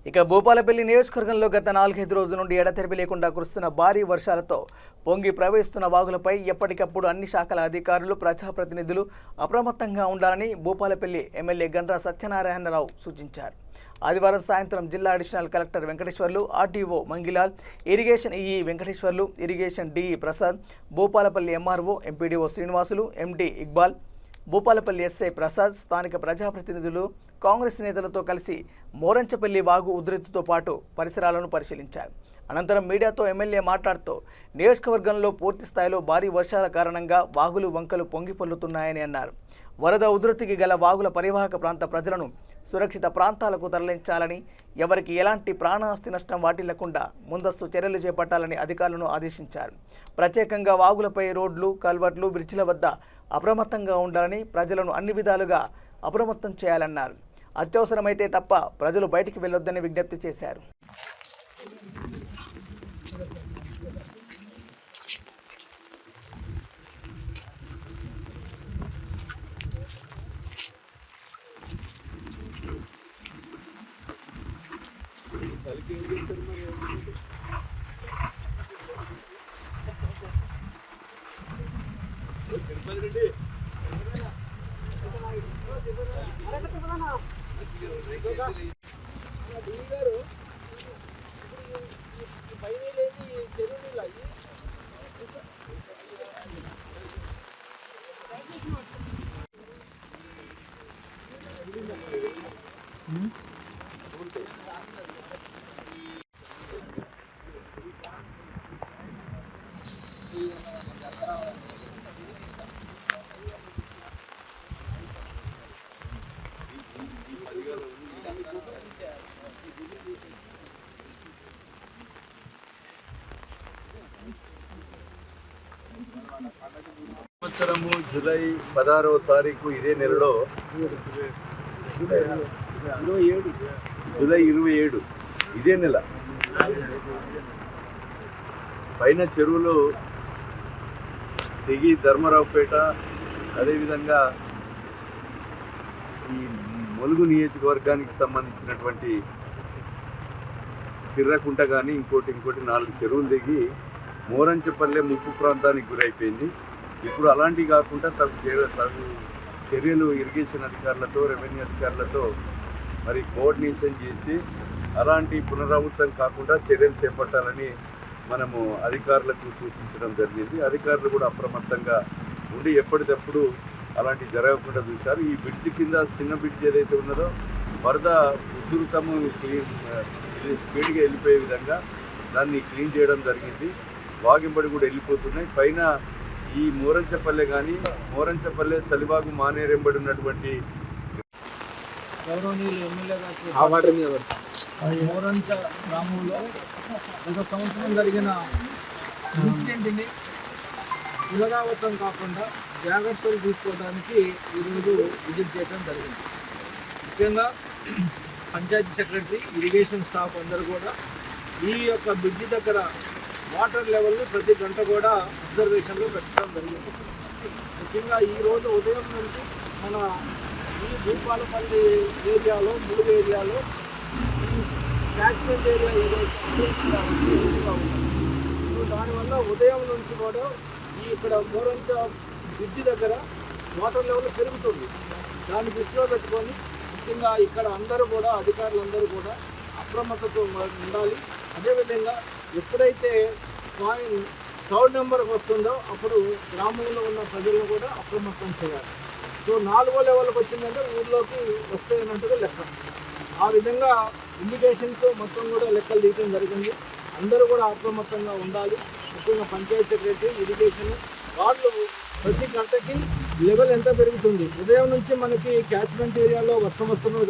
ఇక భూపాలపల్లి నియోజకవర్గంలో గత 4-5 రోజుల నుండి ఎడతెరిపి లేకుండా కురుస్తున్న భారీ వర్షాలతో పొంగి ప్రవహిస్తున్న వాగులపై ఎప్పటికప్పుడు అన్ని శాఖల అధికారులు ప్రజాప్రతినిధులు అప్రమత్తంగా ఉండాలని భూపాలపల్లి ఎమ్మెల్యే గండ్ర సత్యనారాయణరావు సూచించారు. ఆదివారం సాయంత్రం జిల్లా additional collector Venkateswarlu, RTO Mangilal, irrigation EE Venkateswarlu, irrigation DE Prasad, Bhupalpally MRO MPDO Srinivasulu, MD Iqbal, Bhupalpally SI Prasad, స్థానిక ప్రజాప్రతినిధులు, కాంగ్రెస్ నేతలతో కలిసి మోరంచపల్లి వాగు ఉధృతితో పాటు పరిసరాలను పరిశీలించారు. అనంతరం మీడియాతో ఎమ్మెల్యే మాట్లాడుతూ నియోజకవర్గంలో పూర్తి స్థాయిలో భారీ వర్షాల కారణంగా వాగులు వంకలు పొంగి పొర్లుతున్నాయని అన్నారు. వరద ఉధృతికి గల వాగుల పరివాహక ప్రాంత ప్రజలను సురక్షిత ప్రాంతాలకు తరలించాలని, ఎవరికి ఎలాంటి ప్రాణాస్తి నష్టం వాటిల్లకుండా ముందస్తు చర్యలు చేపట్టాలని అధికారులను ఆదేశించారు. ప్రత్యేకంగా వాగులపై రోడ్లు, కల్వర్ట్లు, బ్రిడ్జిల వద్ద అప్రమత్తంగా ఉండాలని, ప్రజలను అన్ని విధాలుగా అప్రమత్తం చేయాలన్నారు. అత్యవసరమైతే తప్ప ప్రజలు బయటికి వెళ్లొద్దని విజ్ఞప్తి చేశారు. సంవత్సరము జూలై 16వ తారీఖు ఇదే నెలలో జూలై 27 ఇదే నెల పైన చెరువులు తెగి ధర్మరావుపేట, అదేవిధంగా ఈ ములుగు నియోజకవర్గానికి సంబంధించినటువంటి చిర్రకుంట కానీ ఇంకోటి 4 చెరువులు దిగి మోరంచపల్లె ముప్పు ప్రాంతానికి గురైపోయింది. ఇప్పుడు అలాంటివి కాకుండా తగు చర్యలు ఇరిగేషన్ అధికారులతో, రెవెన్యూ అధికారులతో మరి కోఆర్డినేషన్ చేసి అలాంటి పునరావృతం కాకుండా చర్యలు చేపట్టాలని మనము అధికారులకు సూచించడం జరిగింది. అధికారులు కూడా అప్రమత్తంగా ఉండి ఎప్పటికప్పుడు అలాంటి జరగకుండా చూశారు. ఈ బ్రిడ్జ్ కింద చిన్న బ్రిడ్జ్ ఏదైతే ఉన్నదో వరద ఉధృతము స్పీడ్గా వెళ్ళిపోయే విధంగా దాన్ని క్లీన్ చేయడం జరిగింది. వాగింబడి కూడా వెళ్ళిపోతున్నాయి. పైన ఈ మోరంచపల్లె కానీ మోరంచపల్లె చలివాగు మానేరెంబడి ఉన్నటువంటి గౌరవనీయులు ఎమ్మెల్యే గారు మోరంచ గ్రామంలో గత సంవత్సరం జరిగిన ఇన్సిడెంట్ని పునరావృతం కాకుండా జాగ్రత్తలు తీసుకోవడానికి ఈరోజు విజిట్ చేయడం జరిగింది. ముఖ్యంగా పంచాయతీ సెక్రటరీ, ఇరిగేషన్ స్టాఫ్ అందరూ కూడా ఈ యొక్క బ్రిడ్జి దగ్గర వాటర్ లెవెల్ని ప్రతి గంట కూడా అబ్జర్వేషన్లో పెట్టడం జరిగింది. ముఖ్యంగా ఈరోజు ఉదయం నుంచి మన ఈ భూపాలపల్లి ఏరియాలో, ములుగు ఏరియాలో క్యాచ్మెంట్ ఏరియా ఏదైతే ఉంది, దానివల్ల ఉదయం నుంచి కూడా ఇక్కడ మోరంచ బ్రిడ్జి దగ్గర వాటర్ లెవెల్ పెరుగుతుంది. దాన్ని దృష్టిలో పెట్టుకొని ముఖ్యంగా ఇక్కడ అందరూ కూడా అధికారులందరూ కూడా అప్రమత్తతో ఉండాలి. అదేవిధంగా ఎప్పుడైతే థర్డ్ నెంబర్కి వస్తుందో అప్పుడు గ్రామంలో ఉన్న ప్రజలను కూడా అప్రమత్తం చేయాలి. సో 4వ లెవెల్కి వచ్చిందంటే ఊర్లోకి వస్తాయన్నట్టుగా లెక్క. ఆ విధంగా ఇండికేషన్స్ మొత్తం కూడా లెక్కలు తీయడం జరిగింది. అందరూ కూడా అప్రమత్తంగా ఉండాలి. ముఖ్యంగా పంచాయతీ సెక్రటరీ, ఇరిగేషన్ వాళ్ళు ప్రతి గంటకి లెవెల్ ఎంత పెరుగుతుంది. ఉదయం నుంచి మనకి క్యాచ్మెంట్ ఏరియాలో వర్షం వస్తున్నది